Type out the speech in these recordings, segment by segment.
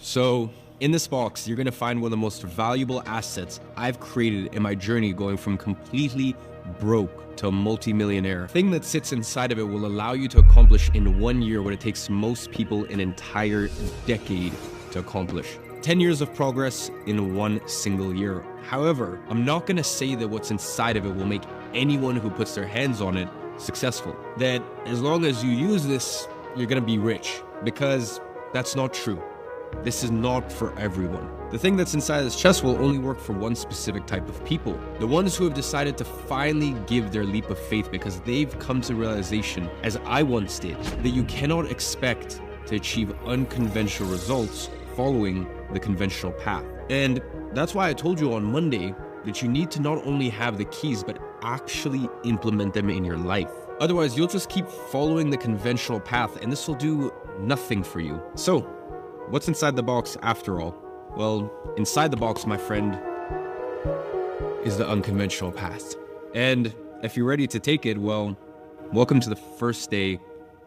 So in this box, you're going to find one of the most valuable assets I've created in my journey going from completely broke to a multimillionaire. The thing that sits inside of it will allow you to accomplish in 1 year what it takes most people an entire decade to accomplish. 10 years of progress in 1 single year. However, I'm not going to say that what's inside of it will make anyone who puts their hands on it successful. That as long as you use this, you're going to be rich, because that's not true. This is not for everyone. The thing that's inside this chest will only work for one specific type of people. The ones who have decided to finally give their leap of faith because they've come to realization, as I once did, that you cannot expect to achieve unconventional results following the conventional path. And that's why I told you on Monday that you need to not only have the keys, but actually implement them in your life. Otherwise, you'll just keep following the conventional path, and this will do nothing for you. So, what's inside the box after all? Well, inside the box, my friend, is the unconventional path. And if you're ready to take it, well, welcome to the first day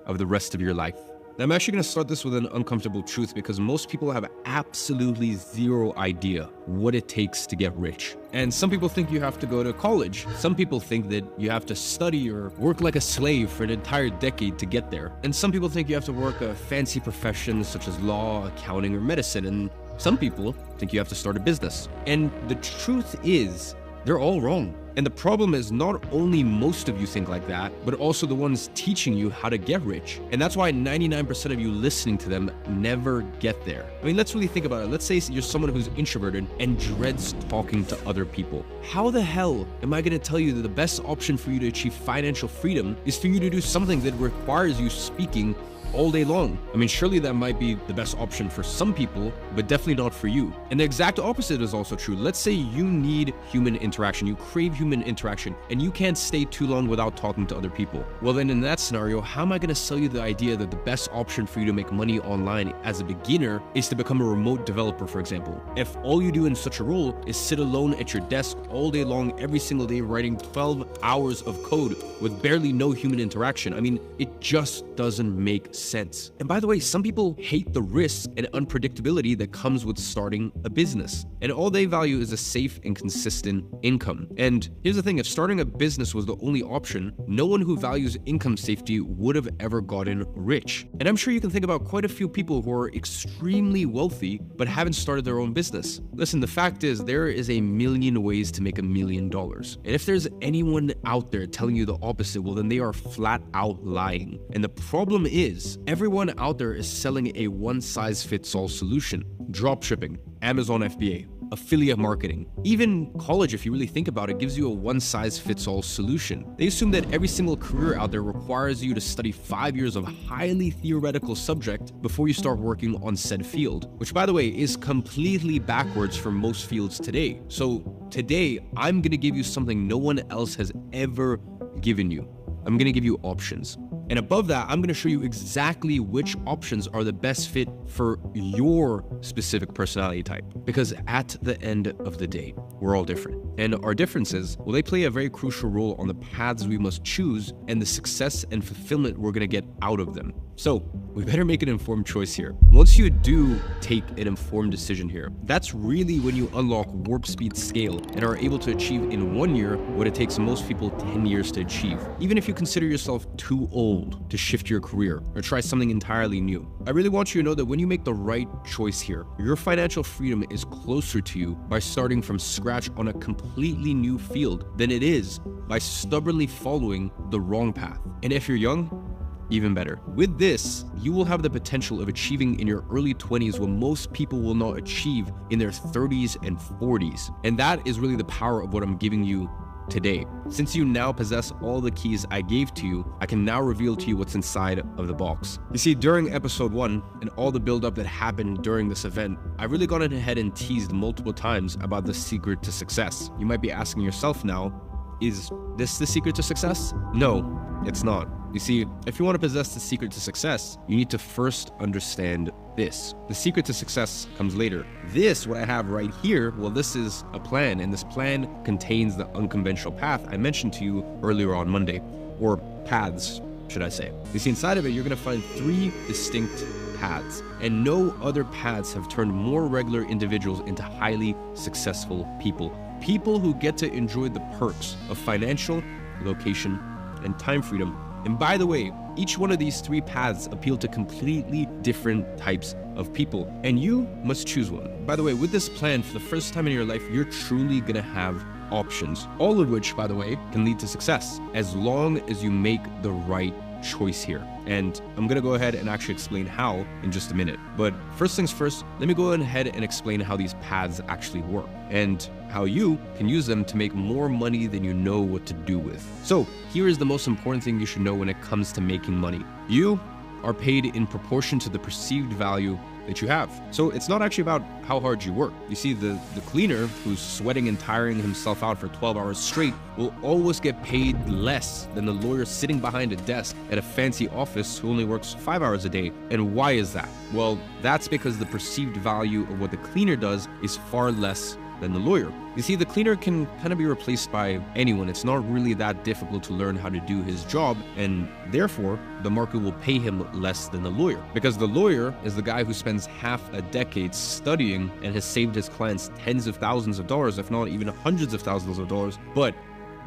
of the rest of your life. Now, I'm actually going to start this with an uncomfortable truth, because most people have absolutely zero idea what it takes to get rich. And some people think you have to go to college. Some people think that you have to study or work like a slave for an entire decade to get there. And some people think you have to work a fancy profession such as law, accounting, or medicine. And some people think you have to start a business. And the truth is, they're all wrong. And the problem is, not only most of you think like that, but also the ones teaching you how to get rich. And that's why 99% of you listening to them never get there. I mean, let's really think about it. Let's say you're someone who's introverted and dreads talking to other people. How the hell am I going to tell you that the best option for you to achieve financial freedom is for you to do something that requires you speaking all day long? I mean, surely that might be the best option for some people, but definitely not for you. And the exact opposite is also true. Let's say you need human interaction, you crave human interaction, and you can't stay too long without talking to other people. Well, then in that scenario, how am I going to sell you the idea that the best option for you to make money online as a beginner is to become a remote developer, for example? If all you do in such a role is sit alone at your desk all day long, every single day, writing 12 hours of code with barely no human interaction, I mean, it just doesn't make sense. And by the way, some people hate the risk and unpredictability that comes with starting a business. And all they value is a safe and consistent income. And here's the thing, if starting a business was the only option, no one who values income safety would have ever gotten rich. And I'm sure you can think about quite a few people who are extremely wealthy, but haven't started their own business. Listen, the fact is, there is a million ways to make $1 million. And if there's anyone out there telling you the opposite, well, then they are flat out lying. And the problem is, everyone out there is selling a one-size-fits-all solution. Dropshipping, Amazon FBA, affiliate marketing. Even college, if you really think about it, gives you a one-size-fits-all solution. They assume that every single career out there requires you to study 5 years of highly theoretical subject before you start working on said field, which, by the way, is completely backwards for most fields today. So today, I'm going to give you something no one else has ever given you. I'm going to give you options. And above that, I'm going to show you exactly which options are the best fit for your specific personality type. Because at the end of the day, we're all different. And our differences, well, they play a very crucial role on the paths we must choose and the success and fulfillment we're going to get out of them. So we better make an informed choice here. Once you do take an informed decision here, that's really when you unlock warp speed scale and are able to achieve in 1 year what it takes most people 10 years to achieve. Even if you consider yourself too old to shift your career or try something entirely new. I really want you to know that when you make the right choice here, your financial freedom is closer to you by starting from scratch on a completely new field than it is by stubbornly following the wrong path. And if you're young, even better. With this, you will have the potential of achieving in your early 20s what most people will not achieve in their 30s and 40s. And that is really the power of what I'm giving you today. Since you now possess all the keys I gave to you, I can now reveal to you what's inside of the box. You see, during episode 1 and all the buildup that happened during this event, I really got ahead and teased multiple times about the secret to success. You might be asking yourself now, is this the secret to success? No, it's not. You see, if you want to possess the secret to success, you need to first understand this. The secret to success comes later. This, what I have right here, well, this is a plan, and this plan contains the unconventional path I mentioned to you earlier on Monday, or paths, should I say. You see, inside of it, you're gonna find 3 distinct paths, and no other paths have turned more regular individuals into highly successful people. People who get to enjoy the perks of financial, location, and time freedom. And by the way, each one of these 3 paths appeal to completely different types of people, and you must choose one. By the way, with this plan, for the first time in your life, you're truly gonna have options, all of which, by the way, can lead to success, as long as you make the right choice here. And I'm gonna go ahead and actually explain how in just a minute. But first things first, let me go ahead and explain how these paths actually work and how you can use them to make more money than you know what to do with. So here is the most important thing you should know when it comes to making money. You are paid in proportion to the perceived value that you have. So it's not actually about how hard you work. You see, the cleaner who's sweating and tiring himself out for 12 hours straight will always get paid less than the lawyer sitting behind a desk at a fancy office who only works 5 hours a day. And why is that? Well, that's because the perceived value of what the cleaner does is far less than the lawyer. You see, the cleaner can kind of be replaced by anyone. It's not really that difficult to learn how to do his job, and therefore the market will pay him less than the lawyer, because the lawyer is the guy who spends half a decade studying and has saved his clients tens of thousands of dollars, if not even hundreds of thousands of dollars. But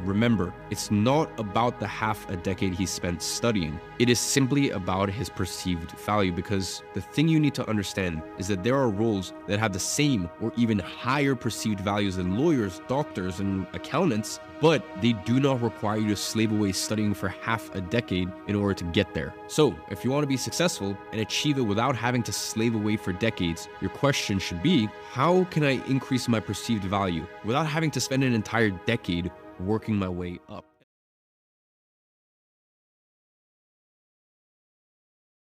remember, it's not about the half a decade he spent studying. It is simply about his perceived value, because the thing you need to understand is that there are roles that have the same or even higher perceived values than lawyers, doctors, and accountants, but they do not require you to slave away studying for half a decade in order to get there. So if you want to be successful and achieve it without having to slave away for decades, your question should be, how can I increase my perceived value without having to spend an entire decade working my way up?